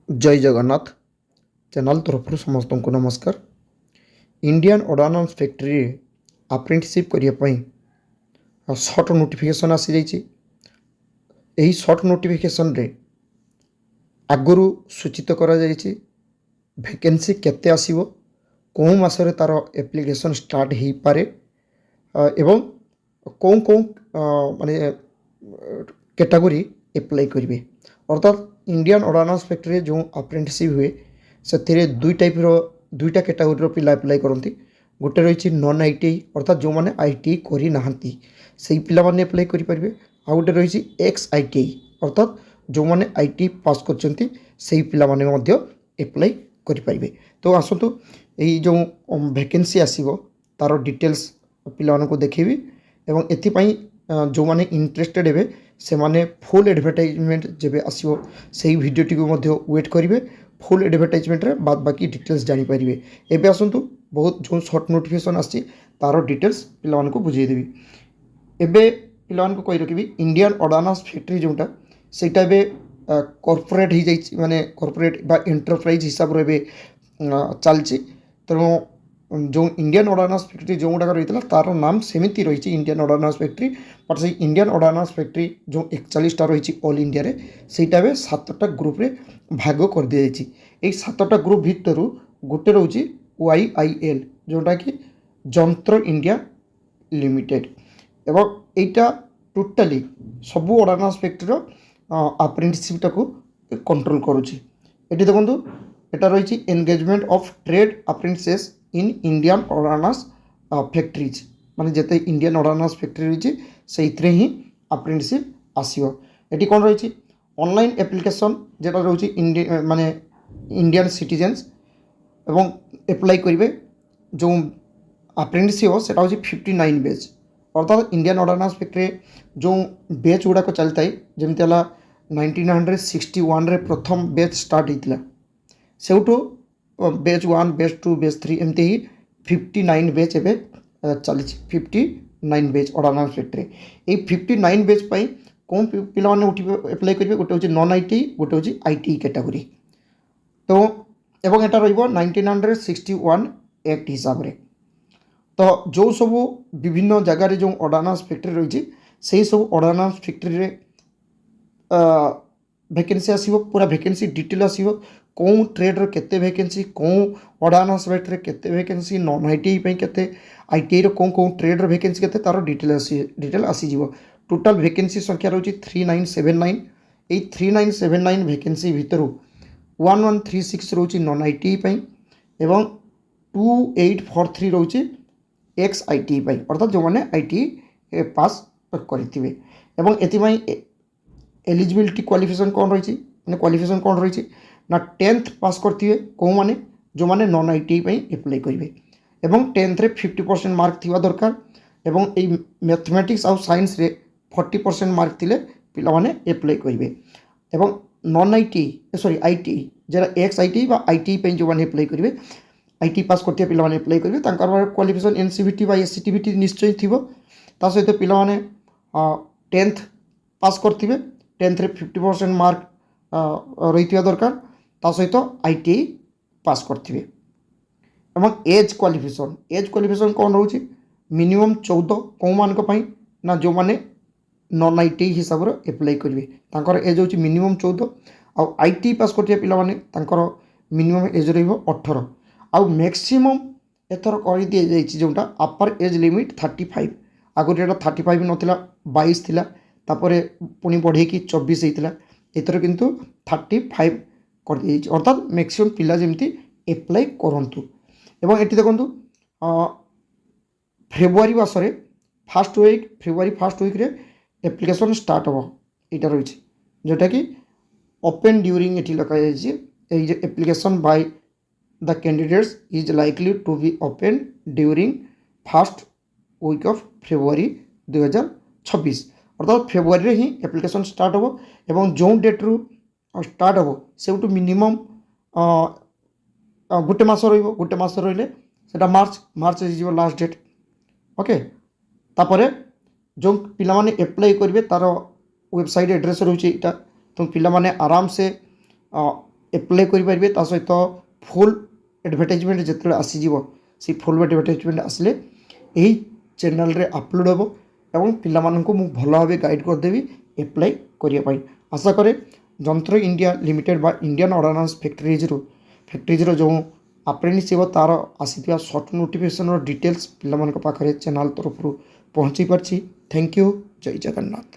जय जगन्नाथ चैनल तरफ समस्त को नमस्कार। इंडियन ऑर्डानेंस फैक्ट्री अप्रेंटिसशिप करने सर्ट नोटिफिकेशन आसी जाइए। सर्ट नोटिफिकेशन रे आगुरी सूचित करा वैकेंसी केते आसीबो, कौ मासरे तार एप्लिकेशन स्टार्ट हो पारे एवं कौन कौन माने कैटेगरी एप्लाई करेंगे। अर्थात इंडियन ऑर्डानेंस फैक्ट्री जो अप्रेंटिसशिप हुए से दुईटा कैटेगरी पिला एप्लाई करती। गोटे रही नॉन आईटीआई अर्थात जो मैंने आईटीआई करी नाहंती से पिला माने एप्लाई करेंगे। आ गोटे रही एक्स आईटीआई अर्थात जो मैंने आईटीआई पास करछंती से पिला माने मध्य एप्लाई करेंगे। तो आसतु यही जो वैकेंसी आसीबो तार डिटेल्स पिला को देखेबी एवं एथिपाई जो माने इंटरेस्टेड हेबे से माने फुल एडवर्टाइजमेंट जेबे आसीबो सेही वीडियोटी को मध्य वेट करेंगे। फुल एडवर्टाइजमेंट रे बाद बाकी डिटेल्स जानी पारिबे। एबे आसंतु बहुत जो शॉर्ट नोटिफिकेशन आसी तार डिटेल्स पिला को बुझे देबी। एबे पिला को कहि रखिबी इंडियन ऑर्डानेंस फैक्ट्री जोटा सेटा एबे कॉर्पोरेट हो जाई माने कॉर्पोरेट बा एंटरप्राइज हिसाब रे एबे चलची। तेणु जो इंडियन ऑर्डानेंस फैक्ट्री जो गुड़ाक रही है तार नाम सेमती रही इंडियन ऑर्डानेंस फैक्ट्री। बट से इंडियन ऑर्डानेंस फैक्ट्री जो 41टा रही ऑल इंडिया रे सेटा बे 7टा ग्रुप रे भाग कर दी जाइए। 7टा ग्रुप भितर गोटे रोचे YIL जोटा कि जंत्र इंडिया लिमिटेड एवं एटा टोटाली सबू ऑर्डानेंस फैक्ट्री अप्रेंटिसशिप को कंट्रोल करुच्ची। ये देखो एटा रही engagement of trade apprentices in Indian ordnance factories माने जिते इंडियन ऑर्डानेंस फैक्ट्री रही से ही अप्रेंटिसशिप आसो। ये कौन रही ऑनलाइन एप्लिकेशन जेटा रोचे इंडिया माने इंडियन सिटीजेन्स एवं एप्लाई करेंगे। जो अप्रेंटिसशिप हो सेटा हूँ 59 बेच अर्थात इंडियन ऑर्डानेंस फैक्ट्री जो बेच गुड़ाक चलता है जमीती 1961 रे प्रथम बेच स्टार्ट होता सेठू बेच 1 बेच 2 बेच 3 एमती ही 59 बेच एवं चली 59 बेच ऑर्डानेंस फैक्ट्री। ये 59 बेच पाई कौन पिला माने उठी एप्लाई करेंगे गोटे हूँ नॉन आईटीआई गोटे हूँ आईटीआई कैटेगरी। तो एवं एटा रहिबो 1961 एक्ट हिसाब रे। तो जो सब विभिन्न जगार जो ऑर्डानेंस फैक्ट्री रही से सब ऑर्डानेंस फैक्ट्री रे वैकेंसी आसीबो पूरा वैकेंसी डिटेल आसीबो कौन ट्रेड रो केते वैकेंसी कौन ऑर्डानेंस फैक्ट्री केते वैकेंसी नॉन आईटीआई पई केते आईटीआई रो कौन ट्रेड रो वैकेंसी केते तारो डिटेल आसी जीवो। टोटल वैकेंसी संख्या रही 3979। ये 3979 वैकेंसी भितर 1136 रोचे नॉन आईटीआई पई एवं 2843 रोचे एक्स आईटीआई पई अर्थात जो मैंने आईटीआई पास करेंगे। एवं एथिपाई एलिजिबिलिटी क्वालिफिकेशन कौन रही मैंने क्वालिफिकेशन कौन रही ना 10th पास करते कौ मैंने जो मैंने नॉन आईटीआई एप्लाई करेंगे एवं 10th रे 50% मार्क थिवा दरकार एवं ए मैथमेटिक्स आउ साइंस रे 40% मार्क थिले पिला माने एप्लाई करेंगे। एवं नॉन आईटीआई सॉरी आईटीआई जरा एक्स आईटीआई बा आईटीआई जो मैंने एप्लाई करेंगे आईटीआई पास करते पिला माने एप्लाई करेंगे तांकर क्वालिफिकेशन एनसीवीटी बा एससीटीवीटी निश्चय थिबो। ता सहित पिला माने 10th पास करथिबे 10th रे 50% मार्क रही दरकार ता सहित आईटीआई पास करथिबे। एवं एज क्वालिफिकेशन कौन रोचे मिनिमम 14 कौ मानक पई ना जो माने नॉन आईटीआई हिसाब रे एप्लाई करेंगे तांकर एज होची मिनिमम 14 आ आईटीआई पास करथिबे पिला माने तांकर मिनिमम एज रहिबो 18 आ मैक्सिमम एथर कर दिया जाइछि जोटा अपर एज लिमिट 35। आगुरी एटा 35 नथिला 22 थिला तापरे पुणी बढ़े कि 24 होता एथर किंतु 35 कर दिया अर्थात मैक्सिमम पिला जमती एप्लाई करंतु। एवं एटी देखंतु फेब्रुआरी मासरे फेब्रुआरी फर्स्ट वीक रे एप्लिकेशन स्टार्ट हम यहाँ रही जोटा कि ओपन ड्यूरिंग ये लिखा जाइए application by the candidates is likely to be open during first week of February 2026 अर्थात फेब्रुआरी ही एप्लिकेशन स्टार्ट हम एवं जो डेट रु स्टार्ट हम से मिनिमम गोटे मास रोटे मास रहा मार्च हो लास्ट डेट ओके। तापरे जो पिला माने एप्लाई करेंगे तार वेबसाइट एड्रेस रोचे यहाँ तो पिला माने आराम से एप्लाय करेंगे ता सहित फुल एडवर्टाइजमेंट जिते आसीज से फुल एडवर्टाइजमेंट आसिले यही चैनल रे अपलोड हम एवं पिला माननकु मु भल भाव गाइड करदेवी एप्लाय करने। आशा करे जंत्र इंडिया लिमिटेड बा इंडियन ऑर्डिनेंस फैक्ट्रीज जो अप्रेंटिसशिप तार आसी सर्ट नोटिफिकेशन डिटेल्स पिला पाखे चैनल तरफ पहुँची पार्ची। Thank you. जय जगन्नाथ।